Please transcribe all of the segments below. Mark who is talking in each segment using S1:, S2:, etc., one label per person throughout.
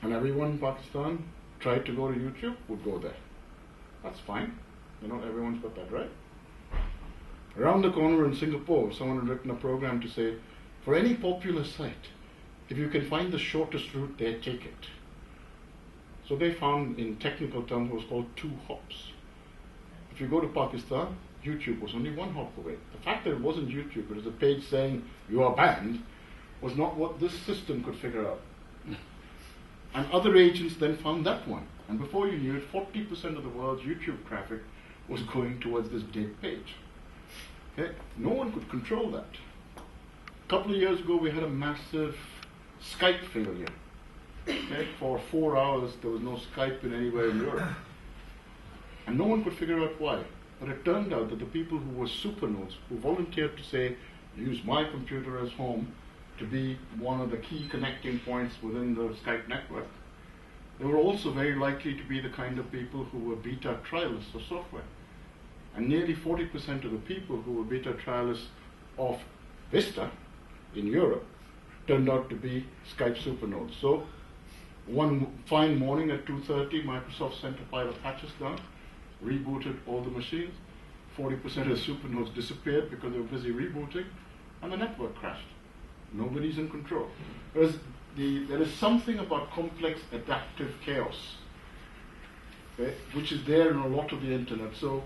S1: And everyone in Pakistan tried to go to YouTube would go there. That's fine. Everyone's got that right. Around the corner in Singapore, someone had written a program to say, for any popular site, if you can find the shortest route there, take it. So they found, in technical terms, what was called 2 hops. If you go to Pakistan, YouTube was only 1 hop away. The fact that it wasn't YouTube, it was a page saying you are banned, was not what this system could figure out. And other agents then found that one. And before you knew it, 40% of the world's YouTube traffic was going towards this dead page. Okay? No one could control that. A couple of years ago, we had a massive Skype failure. Okay? For 4 hours, there was no Skype in anywhere in Europe. And no one could figure out why. But it turned out that the people who were supernodes, who volunteered to say, use my computer as home to be one of the key connecting points within the Skype network, they were also very likely to be the kind of people who were beta trialists of software. And nearly 40% of the people who were beta trialists of Vista in Europe turned out to be Skype supernodes. So one fine morning at 2:30, Microsoft sent a pile of patches down, rebooted all the machines. 40% of the supernodes disappeared because they were busy rebooting, and the network crashed. Nobody's in control. There is something about complex adaptive chaos, okay, which is there in a lot of the internet. So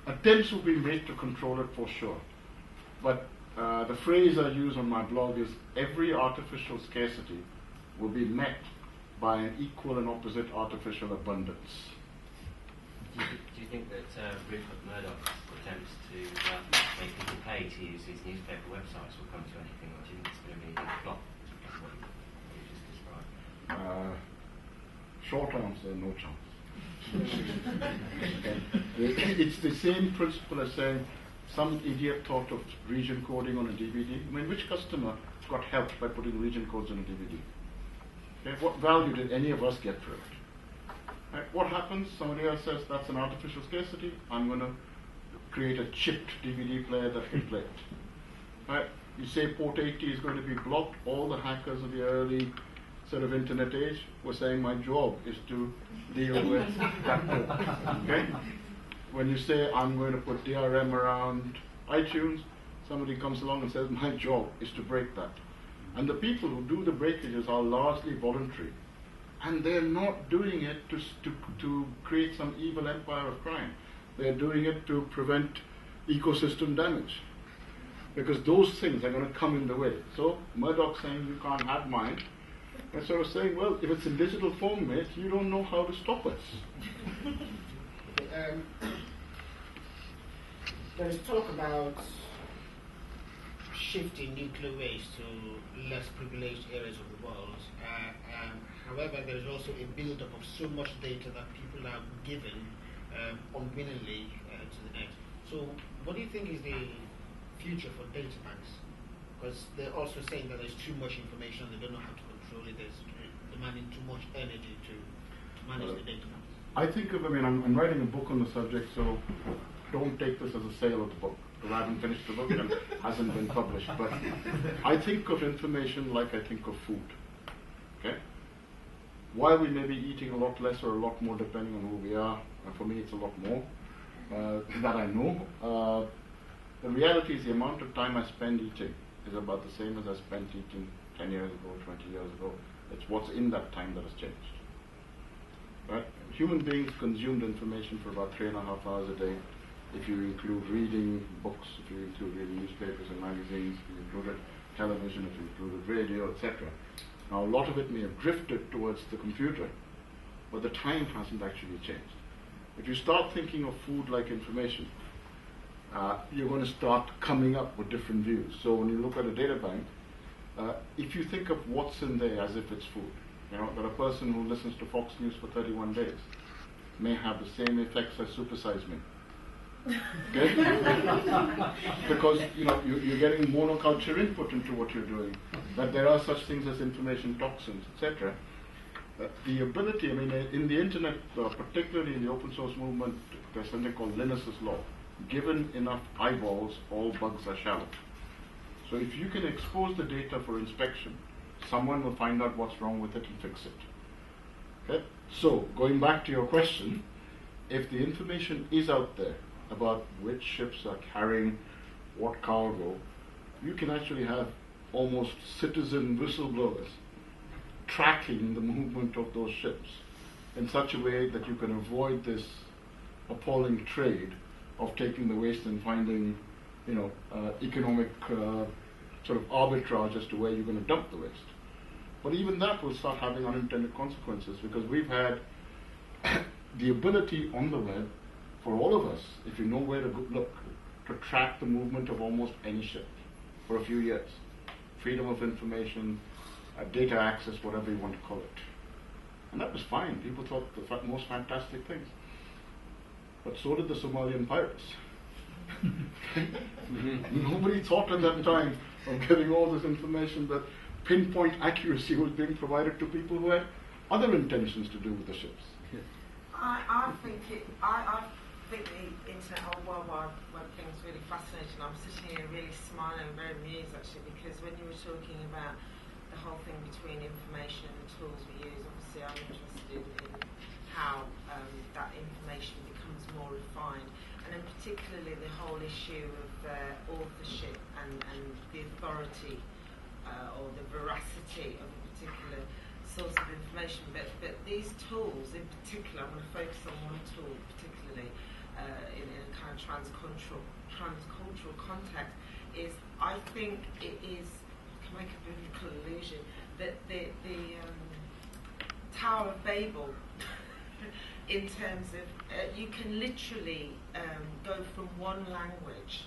S1: attempts will be made to control it for sure. But the phrase I use on my blog is every artificial scarcity will be met by an equal and opposite artificial abundance.
S2: Do you think that Rupert Murdoch's attempts to make people pay to use his newspaper websites will come to anything, or do you think it's going to be a big flop? That's what you just described.
S1: Short answer, no chance. It's the same principle as saying some idiot thought of region coding on a DVD. I mean, which customer got helped by putting region codes on a DVD? Okay, what value did any of us get for it? Right, what happens? Somebody else says that's an artificial scarcity. I'm going to create a chipped DVD player that can play it. Right? You say port 80 is going to be blocked. All the hackers of the early sort of internet age were saying my job is to deal with that port. Okay? When you say I'm going to put DRM around iTunes, somebody comes along and says my job is to break that. And the people who do the breakages are largely voluntary. And they're not doing it to create some evil empire of crime. They're doing it to prevent ecosystem damage. Because those things are going to come in the way. So Murdoch saying you can't have mine. And so I was saying, well, if it's in digital form, mate, you don't know how to stop us.
S3: There's talk about shifting nuclear waste to less privileged areas of the world. However, there is also a build-up of so much data that people are given unwillingly to the next. So what do you think is the future for data banks? Because they're also saying that there's too much information, they don't know how to control it, there's demanding too much energy to manage the data banks.
S1: I'm writing a book on the subject, so don't take this as a sale of the book. Because I haven't finished the book and it hasn't been published. But I think of information like I think of food. Okay? While we may be eating a lot less or a lot more depending on who we are, and for me it's a lot more, that I know, the reality is the amount of time I spend eating is about the same as I spent eating 10 years ago, 20 years ago. It's what's in that time that has changed. Right? Human beings consumed information for about 3.5 hours a day. If you include reading books, if you include reading newspapers and magazines, if you included television, if you included radio, etc. Now, a lot of it may have drifted towards the computer, but the time hasn't actually changed. If you start thinking of food like information, you're going to start coming up with different views. So when you look at a data bank, if you think of what's in there as if it's food, that a person who listens to Fox News for 31 days may have the same effects as Supersize Me. Okay? Because you're getting monoculture input into what you're doing. That there are such things as information toxins, etc. The ability, in the internet, particularly in the open source movement, there's something called Linus's law. Given enough eyeballs, all bugs are shallow. So if you can expose the data for inspection, someone will find out what's wrong with it and fix it. Okay? So, going back to your question, if the information is out there about which ships are carrying what cargo, you can actually have almost citizen whistleblowers tracking the movement of those ships in such a way that you can avoid this appalling trade of taking the waste and finding, economic sort of arbitrage as to where you're going to dump the waste. But even that will start having unintended consequences, because we've had the ability on the web for all of us, if you know where to look, to track the movement of almost any ship for a few years. Freedom of information, data access, whatever you want to call it. And that was fine. People thought the most fantastic things. But so did the Somalian pirates. Nobody thought at that time of getting all this information, that pinpoint accuracy was being provided to people who had other intentions to do with the ships.
S4: I think the internet or World Wide Web thing is really fascinating. I'm sitting here really smiling and very amused actually, because when you were talking about the whole thing between information and the tools we use, obviously I'm interested in how that information becomes more refined, and then particularly the whole issue of authorship and the authority or the veracity of a particular source of information. But these tools in particular, I'm going to focus on one tool particularly in a kind of transcultural context, is I think it is, I can make a biblical allusion, that the Tower of Babel in terms of you can literally go from one language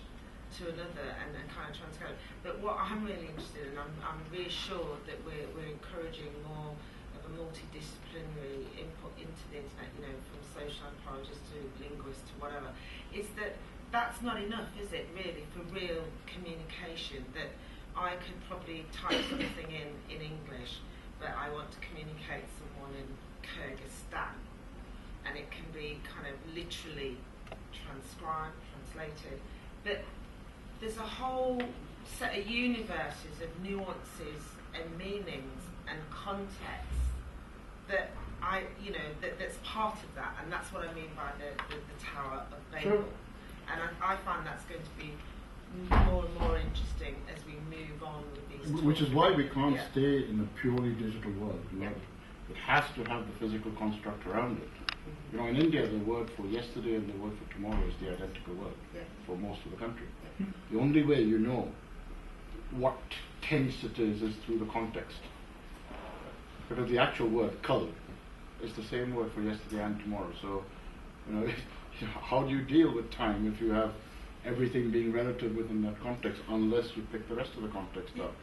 S4: to another and kind of transfer. But what I'm really interested in, I'm reassured that we're encouraging more of a multidisciplinary input into the internet, from social anthropologists to linguists to whatever, is that that's not enough, is it, really, for real communication? That I could probably type something in English, but I want to communicate to someone in Kyrgyzstan, and it can be kind of literally transcribed, translated. But there's a whole set of universes of nuances and meanings and contexts that that's part of that, and that's what I mean by the Tower of Babel.
S1: Sure.
S4: And I find that's going to be more and more interesting as we move on with these tools.
S1: Which is why we can't stay in a purely digital world.
S4: Yeah.
S1: It has to have the physical construct around it. In India, the word for yesterday and the word for tomorrow is the identical word for most of the country. The only way you know what tense it is through the context. Because the actual word, kal, is the same word for yesterday and tomorrow. So, how do you deal with time if you have everything being relative within that context, unless you pick the rest of the context up?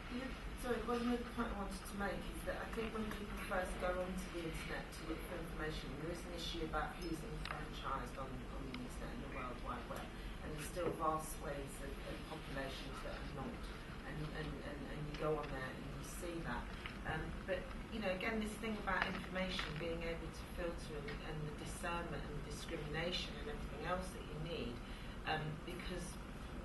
S4: Sorry, one other point I wanted to make is that I think when people first go onto the internet to look for information, there is an issue about who's enfranchised on the internet and the World Wide Web, and there's still vast swathes of populations that are not, and you go on there and you see that. But again, this thing about information being able to filter and the discernment and discrimination and everything else that you need, because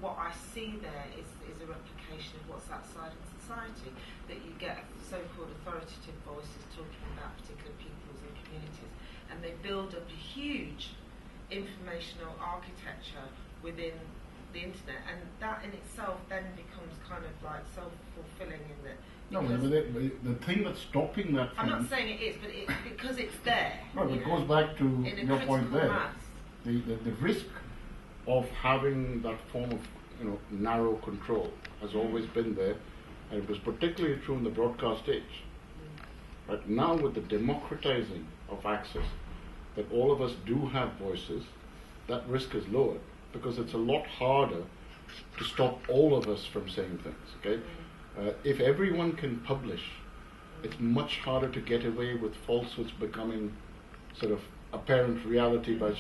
S4: what I see there is a replication of what's outside in society, that you get so-called authoritative voices talking about particular peoples and communities, and they build up a huge informational architecture within the internet, and that in itself then becomes kind of like self-fulfilling in that.
S1: No, but the thing that's stopping that
S4: I'm not saying it is, but because it's there.
S1: No, it goes back to your point there. The risk of having that form of narrow control has always been there, and it was particularly true in the broadcast age. But now with the democratizing of access, that all of us do have voices, that risk is lowered, because it's a lot harder to stop all of us from saying things. Okay, if everyone can publish, it's much harder to get away with falsehoods becoming sort of apparent reality by